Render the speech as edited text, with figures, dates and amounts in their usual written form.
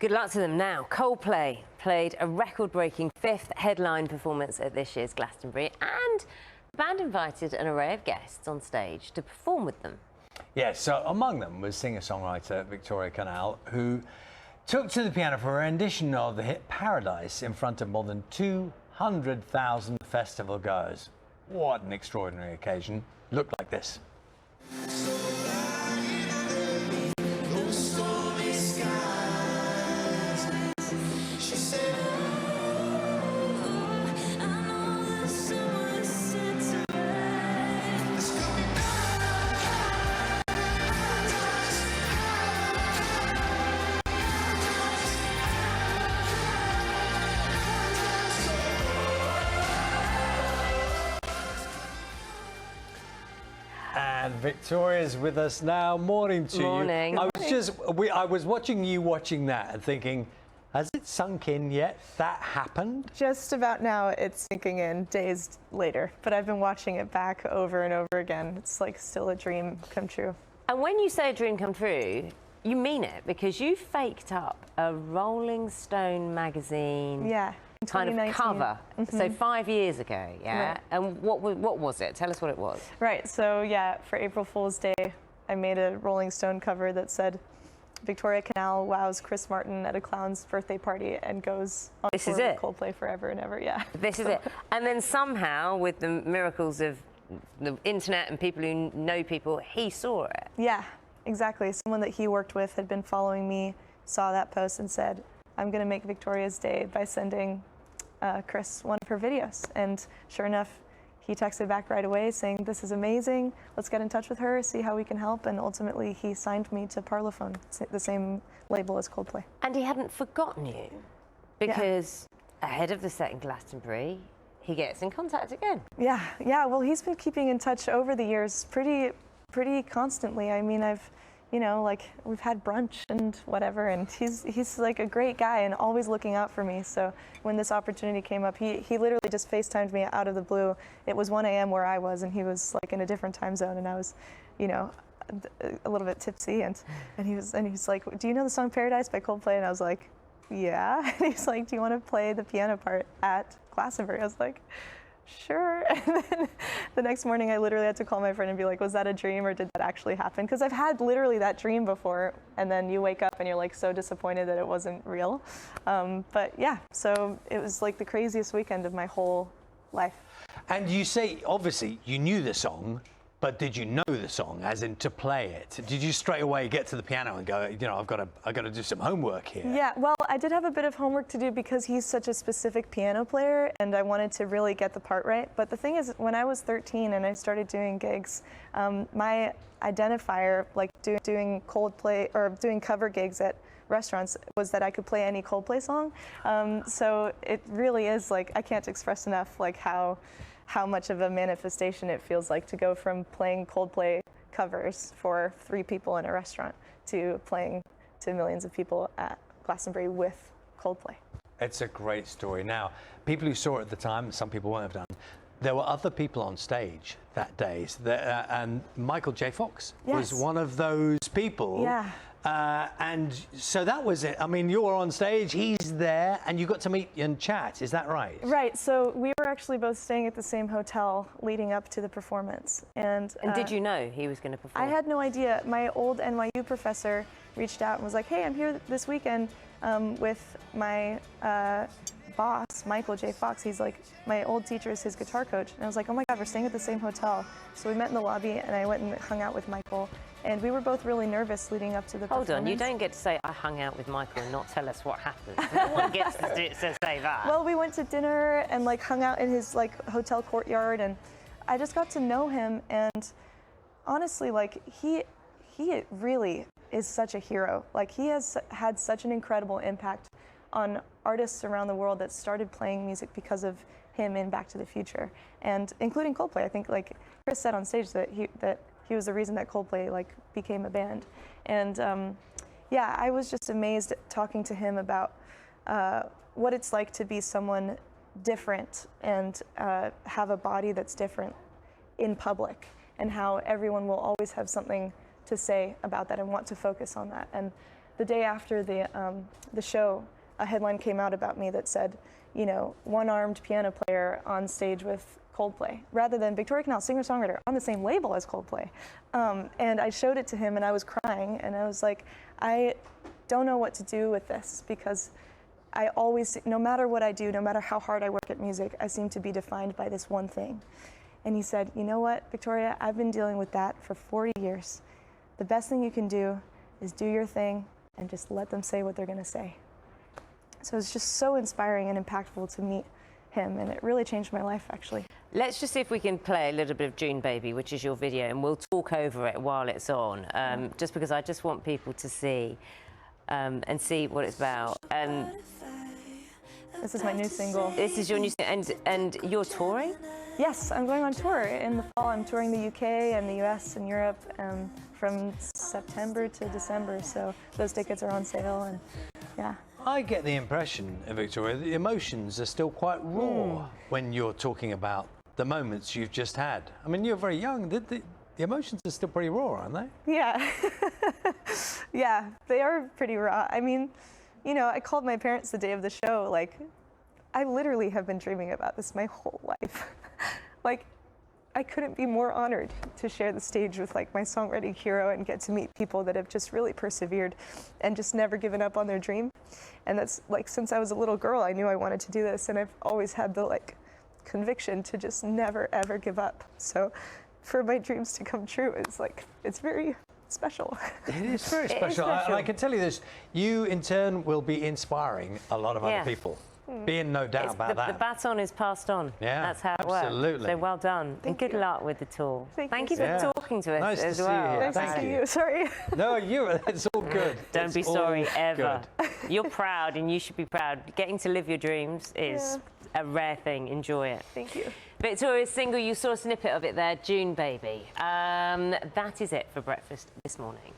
Good luck to them now. Coldplay played a record-breaking 5th headline performance at this year's Glastonbury, and the band invited an array of guests on stage to perform with them. Yes, so among them was singer-songwriter Victoria Canal, who took to the piano for a rendition of the hit Paradise in front of more than 200,000 festival goers. What an extraordinary occasion. Looked like this. And Victoria's with us now. Morning to Morning. you. I was watching you watching that and thinking, has it sunk in yet? That happened? Just about now, it's sinking in days later, but I've been watching it back over and over again. It's like still a dream come true. And when you say a dream come true, you mean it, because you faked up a Rolling Stone magazine kind of cover. So 5 years ago, yeah? Right. And what was it? Tell us what it was. Right, so yeah, for April Fool's Day, I made a Rolling Stone cover that said, Victoria Canal wows Chris Martin at a clown's birthday party and goes on tour with Coldplay forever and ever, yeah. This is it. And then somehow, with the miracles of the internet and people who know people, he saw it. Yeah, exactly. Someone that he worked with had been following me, saw that post and said, I'm going to make Victoria's day by sending Chris one of her videos. And sure enough, he texted back right away saying, this is amazing, let's get in touch with her, see how we can help. And ultimately, he signed me to Parlophone, the same label as Coldplay. And he hadn't forgotten you, because ahead of the set in Glastonbury, he gets in contact again. Yeah, well, he's been keeping in touch over the years pretty constantly. I mean, we've had brunch and whatever, and he's like a great guy and always looking out for me. So when this opportunity came up, he literally just FaceTimed me out of the blue. It was 1 a.m. where I was, and he was like in a different time zone, and I was, a little bit tipsy, and he's like, do you know the song Paradise by Coldplay? And I was like, yeah. And he's like, do you want to play the piano part at Glastonbury? I was like, sure. And then the next morning, I literally had to call my friend and be like, was that a dream or did that actually happen? Because I've had literally that dream before, and then you wake up and you're like so disappointed that it wasn't real. But yeah, so it was like the craziest weekend of my whole life. And you say, obviously, you knew the song, but did you know the song, as in to play it? Did you straight away get to the piano and go, I've got to do some homework here? Yeah, well, I did have a bit of homework to do because he's such a specific piano player, and I wanted to really get the part right. But the thing is, when I was 13 and I started doing gigs, my identifier, like doing Coldplay or doing cover gigs at restaurants, was that I could play any Coldplay song. So it really is like, I can't express enough like how much of a manifestation it feels like to go from playing Coldplay covers for 3 people in a restaurant to playing to millions of people at Glastonbury with Coldplay. It's a great story. Now, people who saw it at the time, some people won't have done, there were other people on stage that day, and Michael J. Fox was one of those people. Yeah. And so that was it. I mean, you were on stage, he's there, and you got to meet and chat. Is that right? Right. So we were actually both staying at the same hotel leading up to the performance. And did you know he was going to perform? I had no idea. My old NYU professor reached out and was like, hey, I'm here this weekend with my boss, Michael J. Fox. He's like, my old teacher is his guitar coach. And I was like, oh my God, we're staying at the same hotel. So we met in the lobby, and I went and hung out with Michael. And we were both really nervous leading up to the performance. Hold on, you don't get to say, I hung out with Michael and not tell us what happened. No one gets to say that. Well, we went to dinner and like hung out in his like hotel courtyard, and I just got to know him. And honestly, like he really is such a hero. Like he has had such an incredible impact on artists around the world that started playing music because of him in Back to the Future, and including Coldplay. I think like Chris said on stage that he was the reason that Coldplay like became a band. And yeah, I was just amazed talking to him about what it's like to be someone different and have a body that's different in public, and how everyone will always have something to say about that and want to focus on that. And the day after the show, a headline came out about me that said, you know, one-armed piano player on stage with Coldplay, rather than Victoria Canal, singer-songwriter, on the same label as Coldplay. And I showed it to him and I was crying and I was like, I don't know what to do with this, because I always, no matter what I do, no matter how hard I work at music, I seem to be defined by this one thing. And he said, you know what, Victoria, I've been dealing with that for 40 years. The best thing you can do is do your thing and just let them say what they're going to say. So it's just so inspiring and impactful to meet him, and it really changed my life, actually. Let's just see if we can play a little bit of June Baby, which is your video, and we'll talk over it while it's on, just because I just want people to see and see what it's about. This is my new single. This is your new single, and you're touring? Yes, I'm going on tour in the fall. I'm touring the UK and the US and Europe from September to December, so those tickets are on sale, and yeah. I get the impression, Victoria, the emotions are still quite raw when you're talking about the moments you've just had. I mean, you're very young. The emotions are still pretty raw, aren't they? Yeah. Yeah, they are pretty raw. I mean, you know, I called my parents the day of the show, like, I literally have been dreaming about this my whole life. Like, I couldn't be more honored to share the stage with like my songwriting hero and get to meet people that have just really persevered and just never given up on their dream. And that's like, since I was a little girl, I knew I wanted to do this, and I've always had the like conviction to just never ever give up. So for my dreams to come true, it's like, it's very special. It is very special. And I can tell you this, you in turn will be inspiring a lot of other people. Be in no doubt about that. The baton is passed on. Yeah, that's how it works. absolutely. So well done, and good luck with the tour. Thank you for talking to us nice as to well. See you here. Nice to see you. Sorry. No, it's all good. Don't be sorry ever. You're proud, and you should be proud. Getting to live your dreams is a rare thing. Enjoy it. Thank you. Victoria's single, you saw a snippet of it there, June Baby. That is it for breakfast this morning.